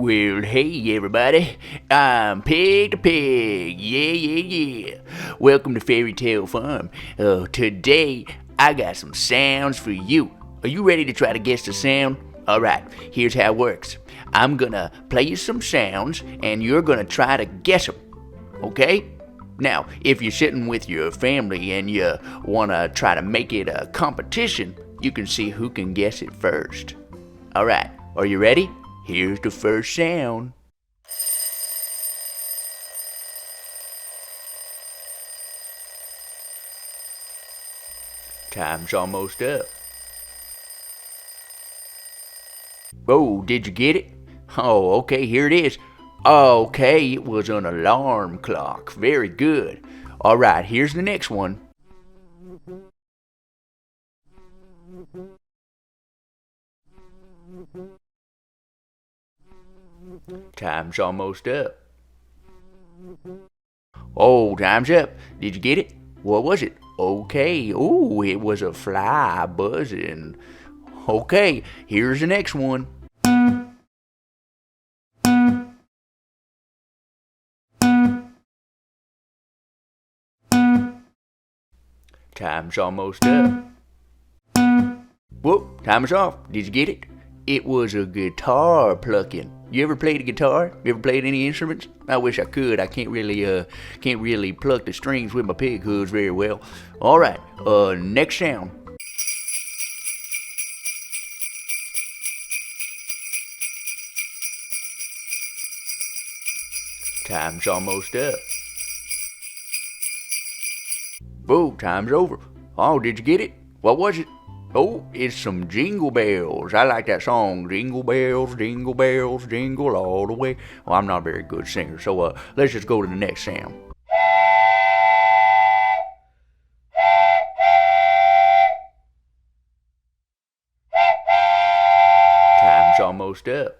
Well, hey everybody, I'm Pig the Pig, yeah. Welcome to Fairy Tale Farm. Today, I got some sounds for you. Are you ready to try to guess the sound? Alright, here's how it works. I'm gonna play you some sounds, and you're gonna try to guess them, okay? Now, if you're sitting with your family and you wanna try to make it a competition, you can see who can guess it first. Alright, are you ready? Here's the first sound. Time's almost up. Oh, did you get it? Oh, okay, here it is. Okay, it was an alarm clock. Very good. All right, here's the next one. Time's almost up. Oh, time's up. Did you get it? What was it? Okay. Oh, it was a fly buzzing. Okay, here's the next one. Time's almost up. Whoop, time is off. Did you get it? It was a guitar plucking. You ever played a guitar? You ever played any instruments? I wish I could. I can't really pluck the strings with my pig hooves very well. All right, next sound. Time's almost up. Oh, time's over. Oh, did you get it? What was it? Oh, it's some Jingle Bells. I like that song. Jingle bells, jingle all the way. Well, I'm not a very good singer, so let's just go to the next sound. Time's almost up.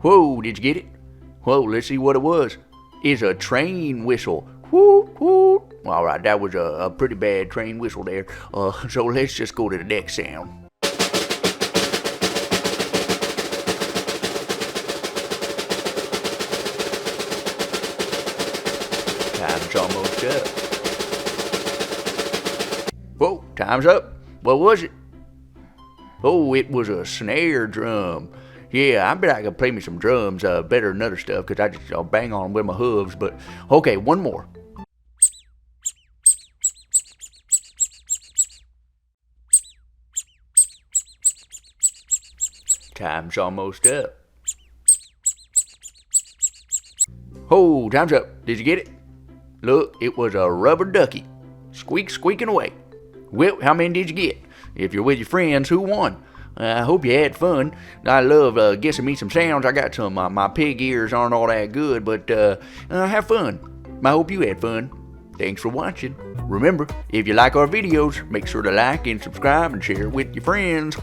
Whoa, did you get it? Whoa, let's see what it was. It's a train whistle. Whoop, whoop. All right, that was a pretty bad train whistle there. So let's just go to the next sound. Time's almost up. Whoa, time's up. What was it? Oh, it was a snare drum. Yeah, I bet I could play me some drums better than other stuff because I'll bang on them with my hooves. But okay, one more. Time's almost up. Oh, time's up. Did you get it? Look, it was a rubber ducky. Squeaking away. Well, how many did you get? If you're with your friends, who won? I hope you had fun. I love guessing me some sounds. I got some. My pig ears aren't all that good, but have fun. I hope you had fun. Thanks for watching. Remember, if you like our videos, make sure to like and subscribe and share with your friends.